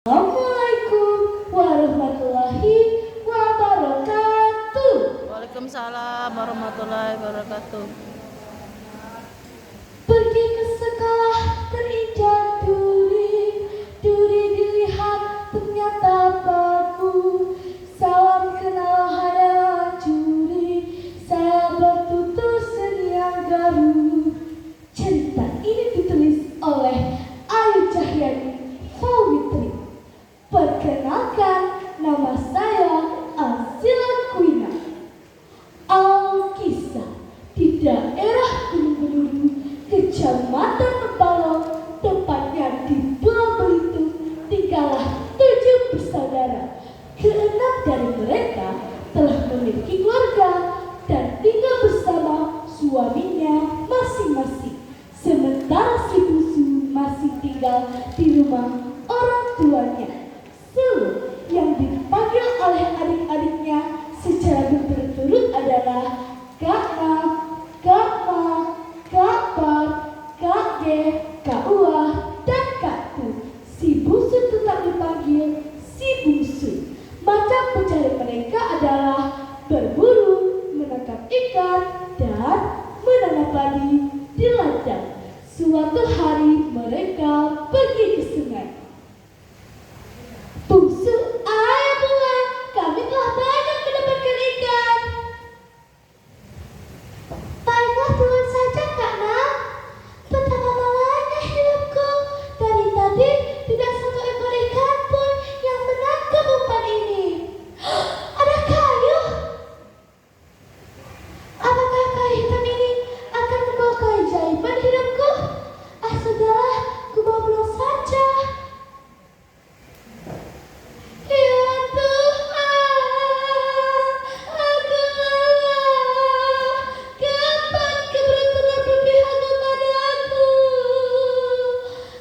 Assalamualaikum warahmatullahi wabarakatuh. Waalaikumsalam warahmatullahi wabarakatuh. Pergi ke sekolah terinjak duri, duri dilihat ternyata baku. Salam kenal hadapan juri, saya bertutur seniang garu. Cerita ini ditulis oleh Ayu Cahyani Fawitri. Perkenalkan, nama saya Asila Kuina. Alkisah di daerah Gunung Beluru, Kecamatan Mempalong, tepatnya di Pulau Belitung, tinggallah 7 bersaudara. Keenam dari mereka telah memiliki keluarga dan tinggal bersama suaminya masing-masing. Sementara si bungsu masih tinggal di rumah orang tuanya. Selu yang dipanggil oleh adik-adiknya secara berturut-turut adalah Kak Ma, Kak Ma, Kak Par, Kak G, Kak Uah, dan Kak Tu. Si bungsu tetap dipanggil si bungsu. Macam pencari mereka adalah berburu, menangkap ikan, dan menanam padi di ladang. Suatu hari mereka pergi ke sungai. Bungsu, ayo pulang, kami telah banyak mendapatkan ikan. Baiklah, turun saja Kak Nal. Betapa malangnya hidupku. Dari tadi tidak satu ekor ikan pun yang menangkap umpan ini. Ada kayu. Apakah kayu hitam ini akan membawa keajaiban hidupku? Sudahlah, ku bawa pulang saja. Ya Tuhan, aku lelah. Kapan keberuntungan berpihak kepadaku?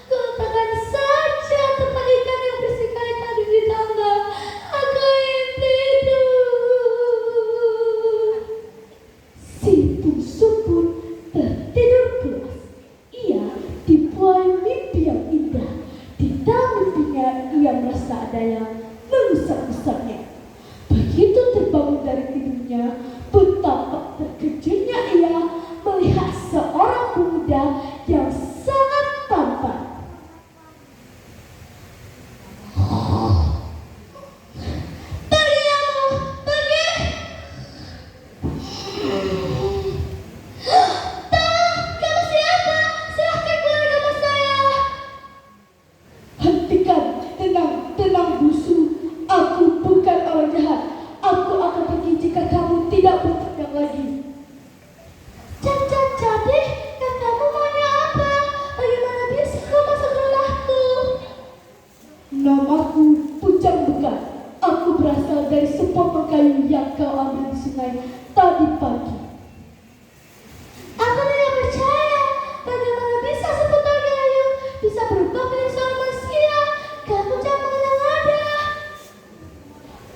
Katakan saja tempat ikan yang bersihkan tadi di tangga. Aku ingin tidur. Si bungsu pun tertidur pulas. Ia dibuai mimpi yang indah. Di dalam mimpinya ia merasa ada yang mengusap-usapnya. Begitu terbangun dari tidurnya, betapa terkejutnya ia melihat seorang pemuda yang sangat tampan. Pergi kamu, pergi! Tolong, kamu siapa? Silahkan keluar nama saya. Hentikan, tenang bungsu. Aku bukan orang jahat. Aku akan pergi jika kamu tidak bertindak lagi. Jadi, kamu maunya apa? Bagaimana bisa kau masuk rumahku? Namaku Pucang Bekan. Aku berasal dari sepotong kayu yang kau ambil di sungai tadi pagi. Aku tidak percaya. Bagaimana bisa sepotong kayu bisa berubah menjadi seorang manusia? Kamu jangan mengada-ngada.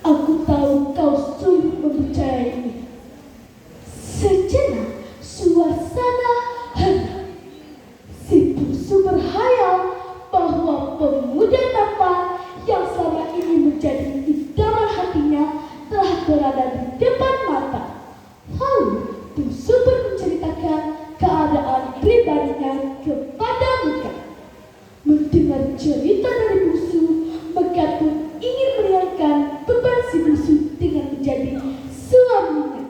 Aku tahu kau sulit mempercayainya. Sejenak suasana hening. Si bungsu berhayal bahwa pemuda tampan yang selama ini menjadi idaman hatinya telah berada di depan mata. Lalu bungsu pun menceritakan keadaan pribadinya kepada Mekat. Mendengar cerita dari bungsu, Mekat pun ingin meringankan beban si bungsu dengan menjadi suaminya.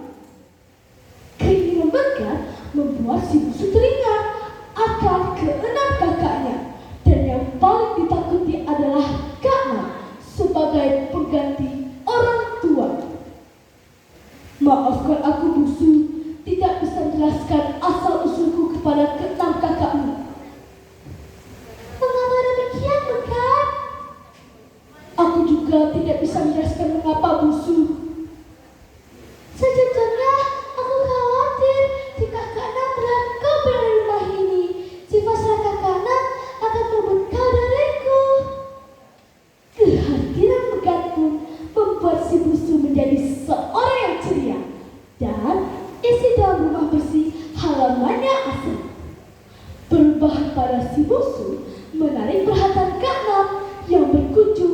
Keinginan Mekat membuat si bungsu teringat akan keenam kakaknya, dan yang paling ditakuti adalah Kak Ma sebagai pengganti orang tua. Maafkan aku bungsu, tidak bisa menjelaskan asal usulku kepada keenam kakakmu. Mengapa demikian, Mekat? Aku juga tidak bisa menjelaskan mengapa bungsu. Sejujurnya aku khawatir jika Kak Nal melihat kau berada di rumah ini, sifat serakah Kak Nal akan merebut kau dariku. Kehadiran Mekat pun membuat si bungsu menjadi seorang yang ceria, dan isi dalam rumah bersih, halamannya asri. Perubahan pada si bungsu menarik perhatian Kak Nal yang berkunjung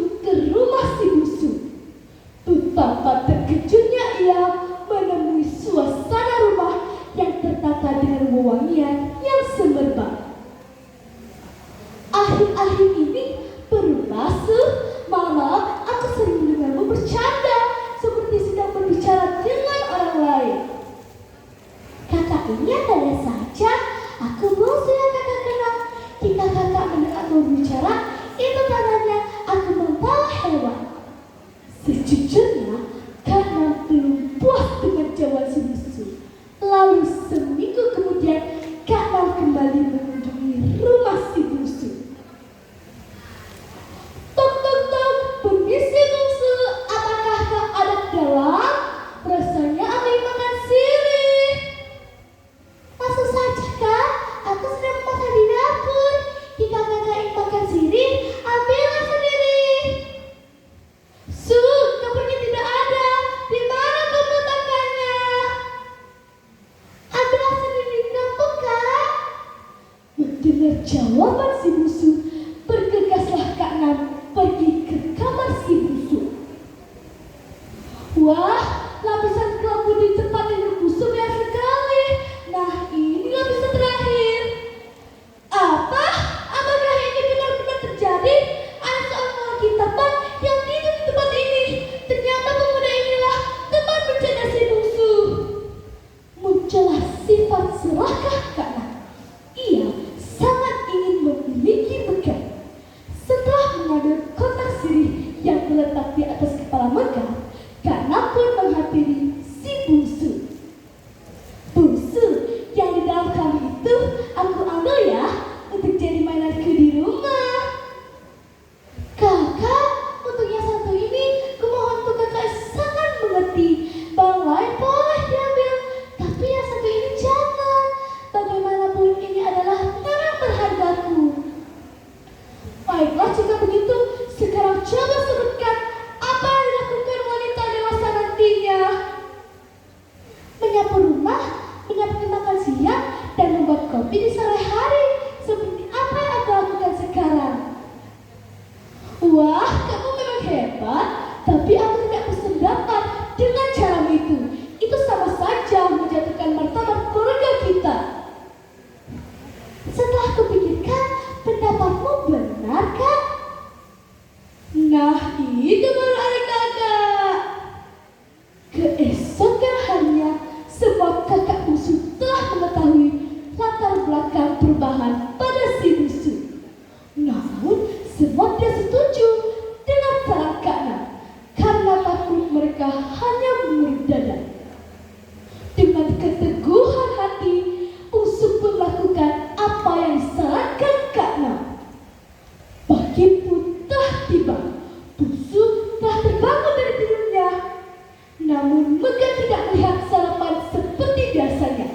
ini tanya saja, aku bungsu yang kakak kenal. Jika kakak mendengarku bicara, itu tandanya aku membawa hewan. Sejujurnya, karena belum puas dengan jawaban si bungsu. Lalu seminggu kemudian, Kak Nal kembali mengunjungi rumah si bungsu. Tok tok tok, permisi bungsu, apakah kau ada di dalam? Rasanya aku ingin makan sirih. Masuk saja Kak, aku sedang makan di dapur. Jika kakak ingin makan sirih, ambillah sendiri. Su, dapurnya tidak ada. Di mana kau meletakkannya? Ambillah sendiri di dapur Kak. Mendengar jawaban si bungsu, bergegaslah Kak Nan pergi ke kamar si bungsu. Wah, lapisan kelabu di tempat tidur bungsu banyak sekali. Nah, ini lapisan terakhir. Apa? Apakah ini benar-benar terjadi? Ada seorang lelaki tepat yang tidur di tempat ini. Ternyata pemuda inilah teman bercanda si bungsu. Muncullah sifat serakah Kak Nan. Ia sangat ingin memiliki Mega. Setelah mengambil kotak sirih yang terletak di atas kepala Mega, Kak Nan pun menghampiri si bungsu. Bungsu, yang di dalam kami itu aku ambil ya untuk jadi mainanku di rumah. Kakak, untuk yang satu ini kumohon untuk kakak sangat mengerti. Barang lain boleh diambil, tapi yang satu ini jangan. Bagaimanapun ini adalah barang berhargaku. Baiklah jika begitu, sekarang coba sebutkan apa yang dilakukan wanita dewasa nantinya. Menyapu rumah, menyapu makan siang, dan membuat kopi di sore hari. Seperti apa yang aku lakukan sekarang. Wah, kamu memang hebat, tapi aku tidak bersependapat dengan cara itu. Itu sama saja menjatuhkan martabat keluarga kita. Setelah kupikirkan, pendapatmu benar, Kak? Nah, itu baru adik kakak. Keesokan harinya, semua kakak bungsu telah mengetahui latar belakang perubahan pada si bungsu. Namun, semua tidak setuju dengan saran Kak Nan, karena takut mereka hanya mengurut dada. Dengan keteguhan hati, bungsu pun melakukan apa yang disarankan Kak Nan. Pagi pun telah tiba. Bungsu telah terbangun dari tidurnya. Namun Mega tidak melihat sarapan seperti biasanya.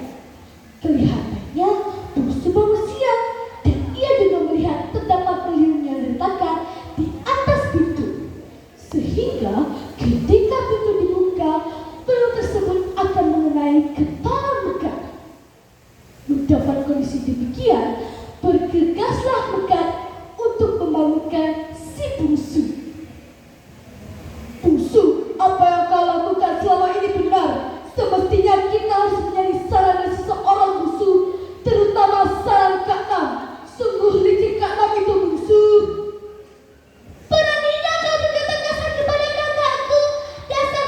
Kelihatannya bungsu bangun siang, dan ia juga melihat terdapat beliung yang diletakkan di atas pintu. Sehingga ketika pintu dibuka, beliung tersebut akan mengenai kepala Mega. Mendapat kondisi demikian, bergegaslah Mega untuk membangunkan si bungsu. Bungsu, apa yang kau lakukan selama ini benar. Semestinya kita harus mencari saran dari seseorang bungsu, terutama saran Kak Nan. Sungguh licik Kak Nan itu bungsu. Beraninya kau berkata kasar kepada kakakku. Dasar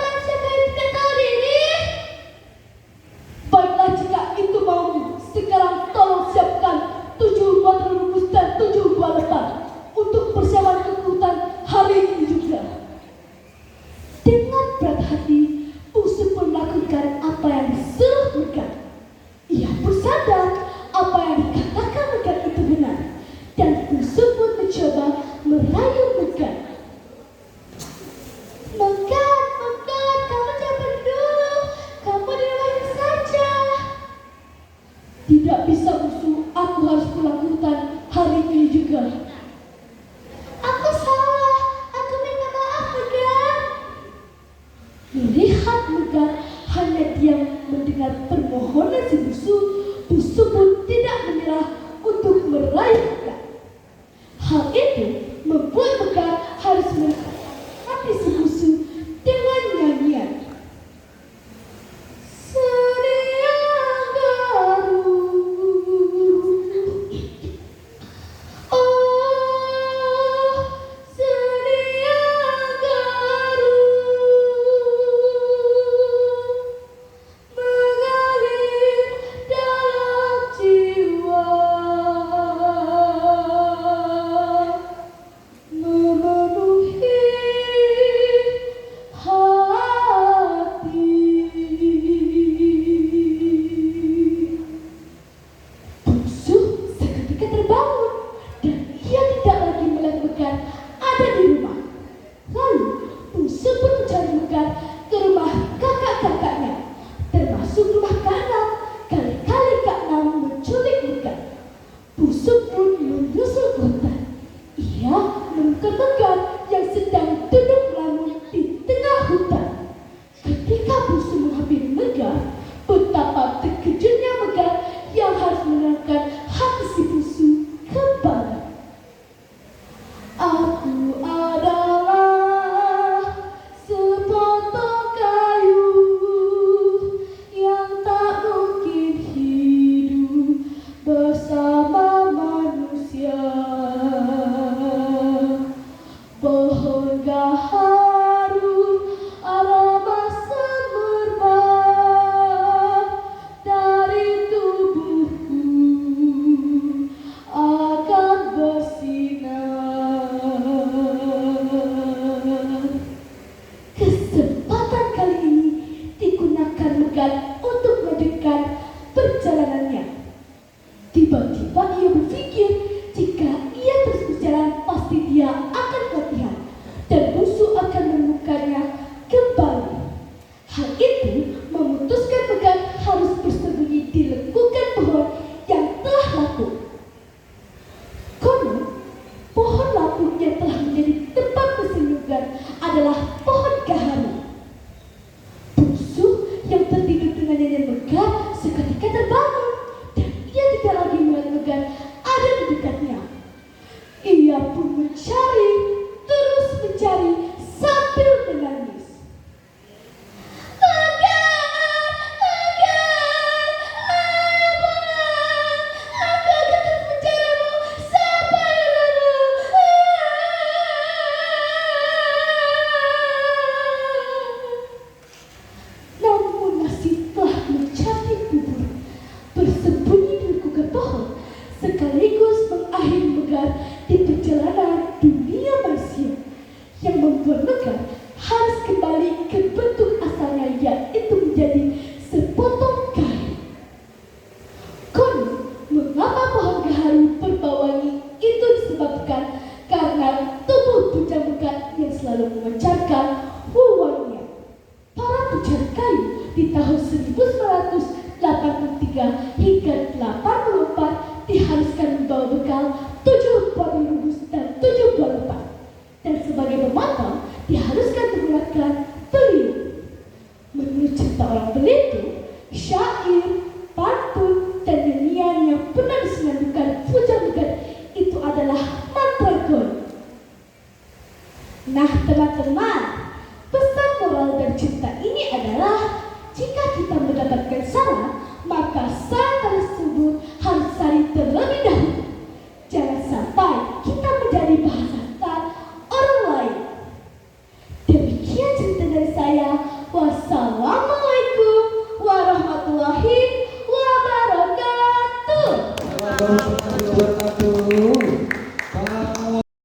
pohon gaharu aroma semerbak dari tubuhku akan bersinar. Kesempatan kali ini digunakan Megan untuk melanjutkan perjalanannya. Tiba-tiba ia berpikir jika ia terus berjalan pasti dia akan keletihan dan musuh akan menemukannya kembali. Hal itu memutuskan Megan harus bersembunyi di lekukan pohon yang telah lapuk. Konon, pohon lapuk yang telah menjadi tempat bersembunyi adalah pohon gaharu. Musuh yang tertidur dengan nyanyian Megan seketika terbangun dan ia tidak lagi melihat Megan ada di dekatnya. Ia pun mencari, terus mencari sambil menangis. Megan, Megan, ayo pulang. Aku akan terus mencarimu sampai lalu. Namun nasib telah menjadi bubur. Bersembunyi di lekukan pohon sekaligus mengakhiri Megan di perjalanan dunia manusia yang membuat Megan harus kembali ke bentuk asalnya, yaitu menjadi sepotong kain. Konon, mengapa pohon gaharu berbau wangi itu disebabkan karena tubuh bujang Megan yang selalu memancarkan wanginya. Para pencari kayu di tahun 1983 hingga 84 diharuskan membawa bekal 7 buah rebus dan 7 buah lempat. Dan sebagai pemotong diharuskan menggunakan beliau. Menurut cerita orang Belitung, syair, pantun, dan nyanyian yang pernah disenandungkan bujang Megan itu adalah mantragora. Nah teman-teman, pesan moral dari cerita ini adalah jika kita mendapatkan salah, maka salah tersebut harus cari terlebih dahulu. Jangan sampai kita menjadi bahasan orang lain. Demikian cerita dari saya. Wassalamualaikum warahmatullahi wabarakatuh. Warahmatullahi wabarakatuh.